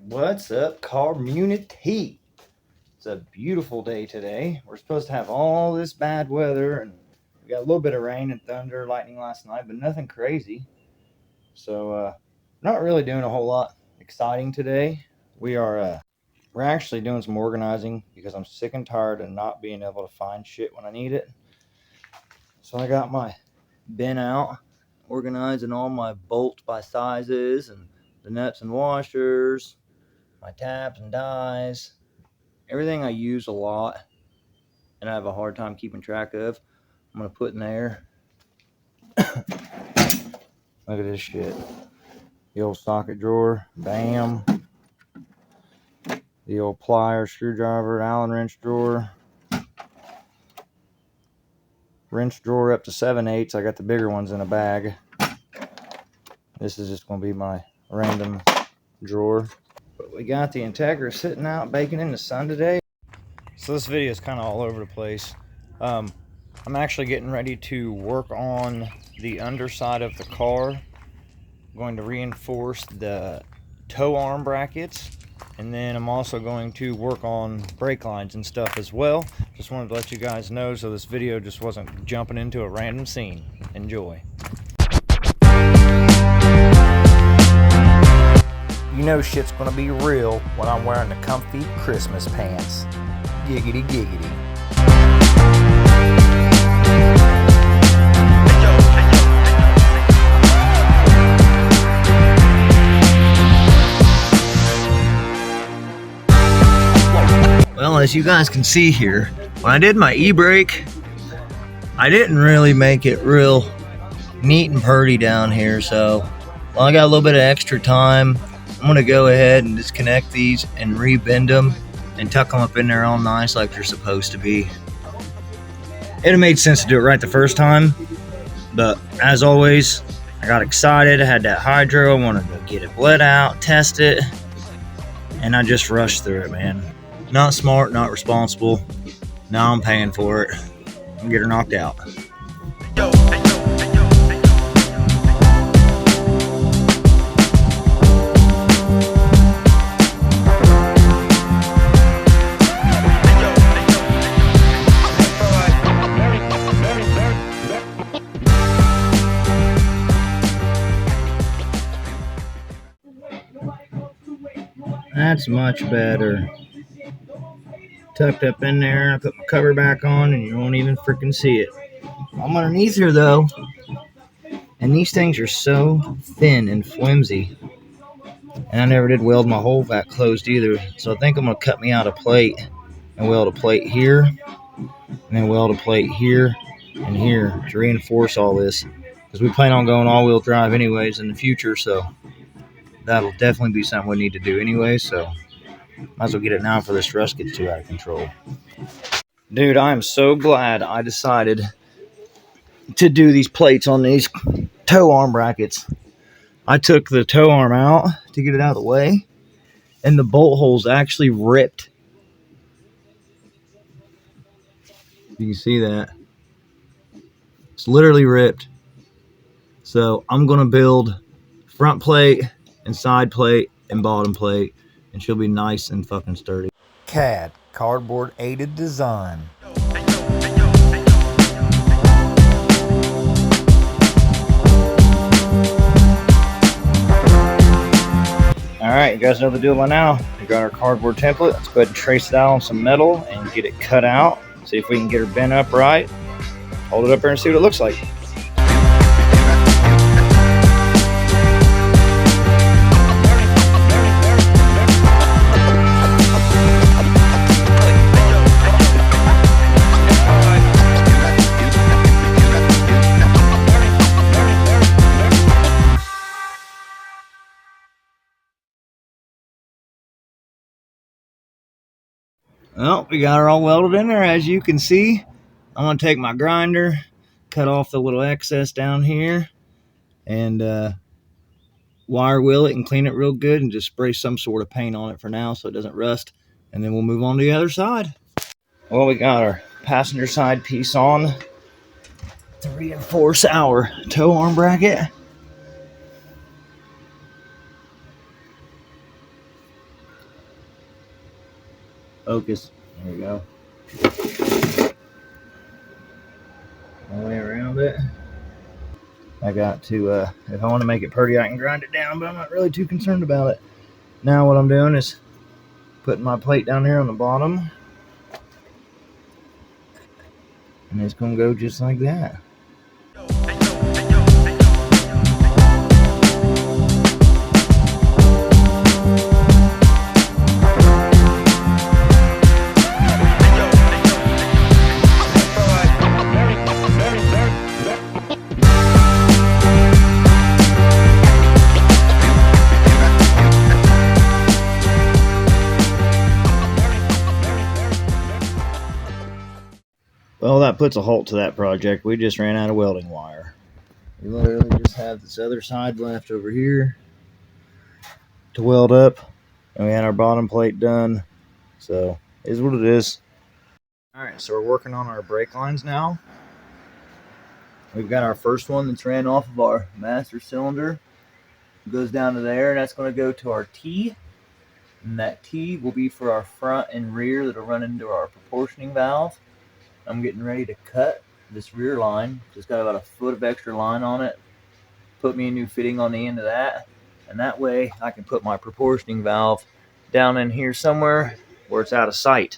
What's up, community? It's a beautiful day today. We're supposed to have all this bad weather, and we got a little bit of rain and thunder, lightning last night, but nothing crazy. So, not really doing a whole lot exciting today. We're actually doing some organizing because I'm sick and tired of not being able to find shit when I need it. So I got my bin out, organizing all my bolts by sizes and the nuts and washers, my tabs and dies, everything I use a lot and I have a hard time keeping track of. I'm gonna put in there. Look at this shit. The old socket drawer, bam. The old pliers, screwdriver, Allen wrench drawer. Wrench drawer up to 7/8. I got the bigger ones in a bag. This is just gonna be my random drawer. But we got the Integra sitting out baking in the sun today. So this video is kind of all over the place. I'm actually getting ready to work on the underside of the car. I'm going to reinforce the tow arm brackets, and then I'm also going to work on brake lines and stuff as well. Just wanted to let you guys know so this video just wasn't jumping into a random scene. Enjoy. You know shit's gonna be real when I'm wearing the comfy Christmas pants. Giggity giggity. Well, as you guys can see here, when I did my e-brake, I didn't really make it real neat and purty down here, so while I got a little bit of extra time, I'm gonna go ahead and disconnect these and re-bend them and tuck them up in there all nice like they're supposed to be. It made sense to do it right the first time, but as always, I got excited. I had that hydro, I wanted to get it bled out, test it, and I just rushed through it, man. Not smart, not responsible. Now I'm paying for it. I'm gonna get her knocked out. That's much better. Tucked up in there. I put my cover back on and you won't even freaking see it. I'm underneath here though, and these things are so thin and flimsy, and I never did weld my hole back closed either, so I think I'm going to cut me out a plate and weld a plate here and then weld a plate here and here to reinforce all this, because we plan on going all-wheel drive anyways in the future, so that'll definitely be something we need to do anyway, so might as well get it now before this rust gets too out of control. Dude, I am so glad I decided to do these plates on these tow arm brackets. I took the tow arm out to get it out of the way, and the bolt holes actually ripped. You can see that. It's literally ripped. So I'm going to build front plate and side plate and bottom plate, and she'll be nice and fucking sturdy. CAD, cardboard aided design. Alright, you guys know the deal by now. We got our cardboard template. Let's go ahead and trace it out on some metal and get it cut out. See if we can get her bent up right. Hold it up there and see what it looks like. Well, we got her all welded in there, as you can see. I'm going to take my grinder, cut off the little excess down here, and wire wheel it and clean it real good and just spray some sort of paint on it for now so it doesn't rust, and then we'll move on to the other side. Well, we got our passenger side piece on to reinforce our tow arm bracket. focus. There you go. All the way around it. I got to, if I want to make it pretty, I can grind it down, but I'm not really too concerned about it. Now what I'm doing is putting my plate down here on the bottom, and it's going to go just like that. Well, that puts a halt to that project. We just ran out of welding wire. We literally just have this other side left over here to weld up, and we had our bottom plate done. So, it is what it is. Alright, so we're working on our brake lines now. We've got our first one that's ran off of our master cylinder. It goes down to there, and that's going to go to our T. And that T will be for our front and rear that'll run into our proportioning valve. I'm getting ready to cut this rear line. It's got about a foot of extra line on it. Put me a new fitting on the end of that. And that way I can put my proportioning valve down in here somewhere where it's out of sight.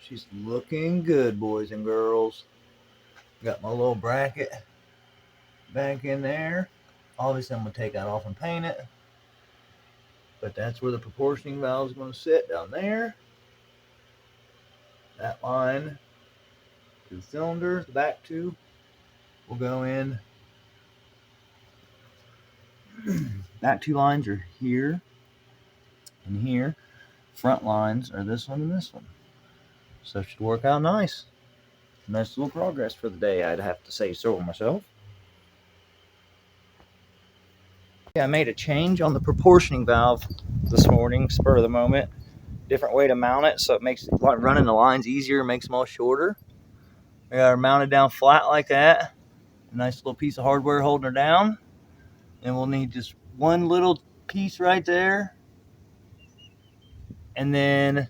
She's looking good, boys and girls. Got my little bracket back in there. Obviously, I'm going to take that off and paint it. But that's where the proportioning valve is going to sit, down there. That line to the cylinder, the back two, will go in. Back two lines are here and here. Front lines are this one and this one. So it should work out nice. Nice little progress for the day, I'd have to say so myself. Yeah, I made a change on the proportioning valve this morning, spur of the moment. Different way to mount it, so it makes running the lines easier, makes them all shorter. We got her mounted down flat like that. A nice little piece of hardware holding her down. And we'll need just one little piece right there. And then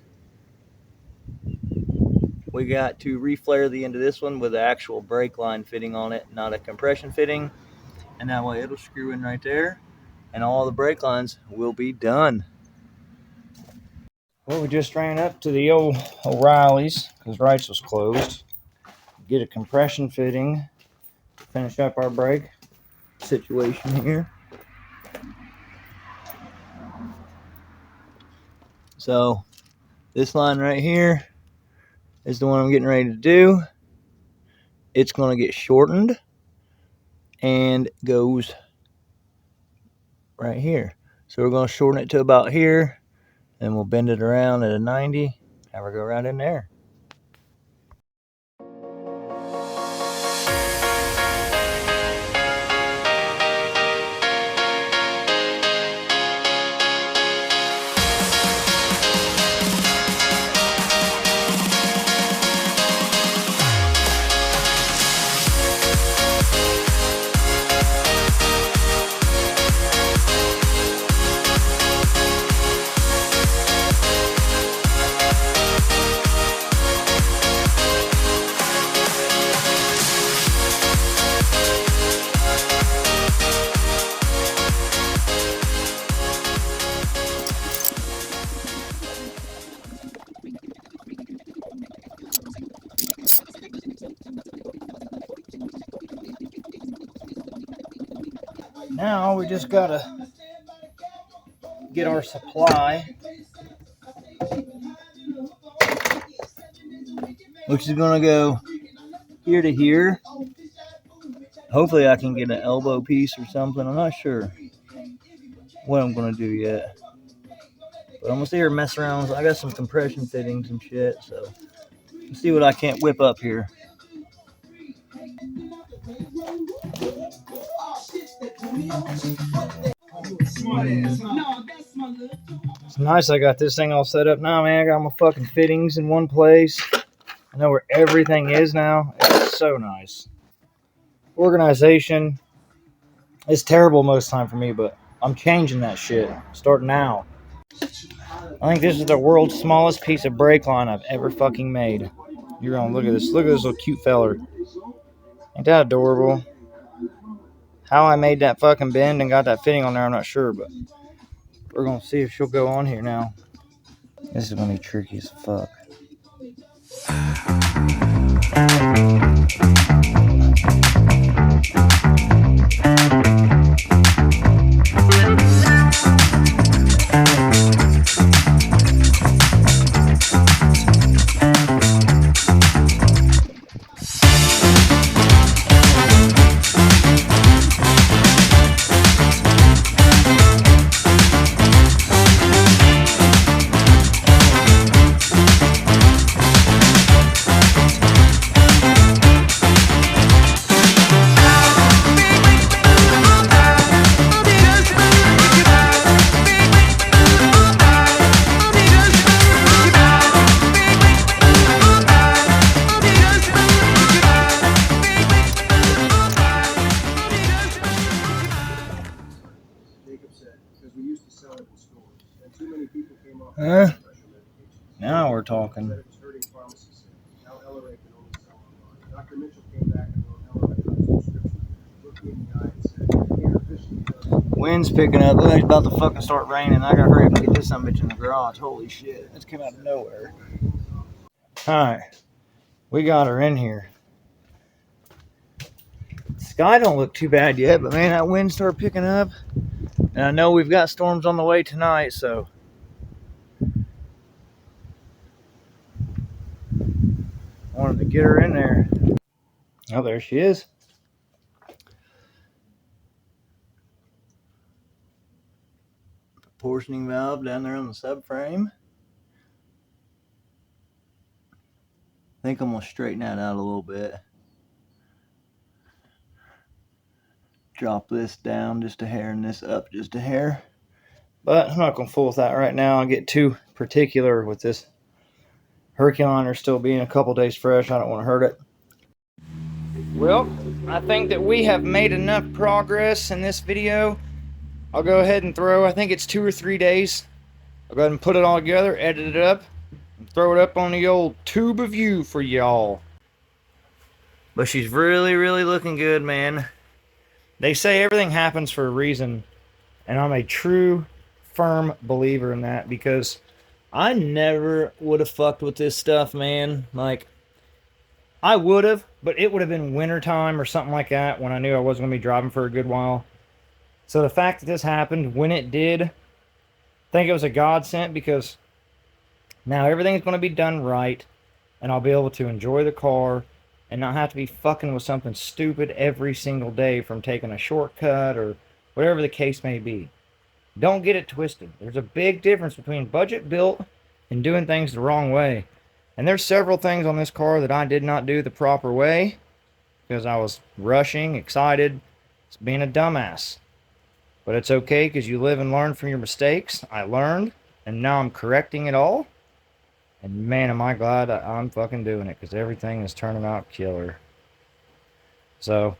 we got to reflare the end of this one with the actual brake line fitting on it, not a compression fitting. And that way it'll screw in right there, and all the brake lines will be done. Well, we just ran up to the old O'Reilly's because Wright's was closed. Get a compression fitting to finish up our brake situation here. So this line right here is the one I'm getting ready to do. It's going to get shortened and goes right here. So we're going to shorten it to about here, and we'll bend it around at a 90, have her go right in there. Now we just gotta get our supply which is gonna go here to here. Hopefully I can get an elbow piece or something. I'm not sure what I'm gonna do yet. But I'm gonna sit here and mess around. I got some compression fittings and shit, so let's see what I can't whip up here. It's nice I got this thing all set up now, man. I got my fucking fittings in one place. I know where everything is now. It's so nice. Organization is terrible most of the time for me, but I'm changing that shit. Starting now. I think this is the world's smallest piece of brake line I've ever fucking made. You're gonna look at this. Look at this little cute feller. Ain't that adorable? How I made that fucking bend and got that fitting on there, I'm not sure, but we're gonna see if she'll go on here now. This is gonna be tricky as fuck. Now we're talking. Wind's picking up. Look, it's about to fucking start raining. I gotta hurry up and get this son bitch in the garage. Holy shit. It's came out of nowhere. Alright. We got her in here. The sky don't look too bad yet, but man, that wind started picking up. And I know we've got storms on the way tonight, so I wanted to get her in there. Oh, there she is. Proportioning valve down there on the subframe. I think I'm going to straighten that out a little bit. Drop this down just a hair and this up just a hair. But I'm not going to fool with that right now. I'll get too particular with this Herculiner still being a couple days fresh. I don't want to hurt it. Well, I think that we have made enough progress in this video. I'll go ahead and throw, I think it's 2 or 3 days. I'll go ahead and put it all together, edit it up, and throw it up on the old tube of view for y'all. But she's really, really looking good, man. They say everything happens for a reason, and I'm a true, firm believer in that, because I never would have fucked with this stuff, man. Like, I would have, but it would have been wintertime or something like that when I knew I wasn't going to be driving for a good while. So the fact that this happened when it did, I think it was a godsend, because now everything's going to be done right, and I'll be able to enjoy the car and not have to be fucking with something stupid every single day from taking a shortcut or whatever the case may be. Don't get it twisted. There's a big difference between budget built and doing things the wrong way. And there's several things on this car that I did not do the proper way because I was rushing, excited, being a dumbass. But it's okay, because you live and learn from your mistakes. I learned, and now I'm correcting it all. And man, am I glad I'm fucking doing it, because everything is turning out killer. So,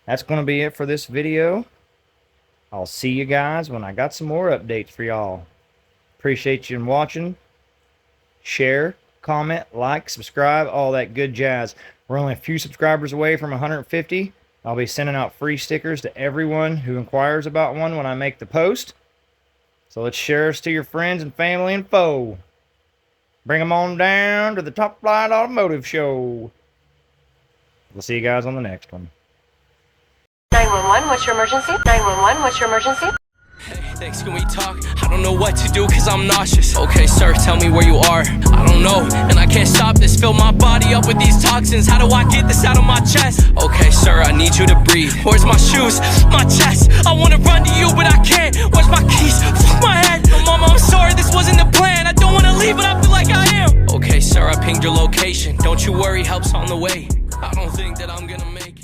that's going to be it for this video. I'll see you guys when I got some more updates for y'all. Appreciate you watching. Share, comment, like, subscribe, all that good jazz. We're only a few subscribers away from 150. I'll be sending out free stickers to everyone who inquires about one when I make the post. So let's share us to your friends and family and foe. Bring them on down to the Top Flight Automotive Show. We'll see you guys on the next one. 911, what's your emergency? 911, what's your emergency? 6, can we talk? I don't know what to do cause I'm nauseous. Okay sir, tell me where you are. I don't know, and I can't stop this. Fill my body up with these toxins. How do I get this out of my chest? Okay sir, I need you to breathe. Where's my shoes? My chest. I wanna run to you but I can't. Where's my keys? Fuck my head. Mama, I'm sorry, this wasn't the plan. I don't wanna leave but I feel like I am. Okay sir, I pinged your location. Don't you worry, help's on the way. I don't think that I'm gonna make it.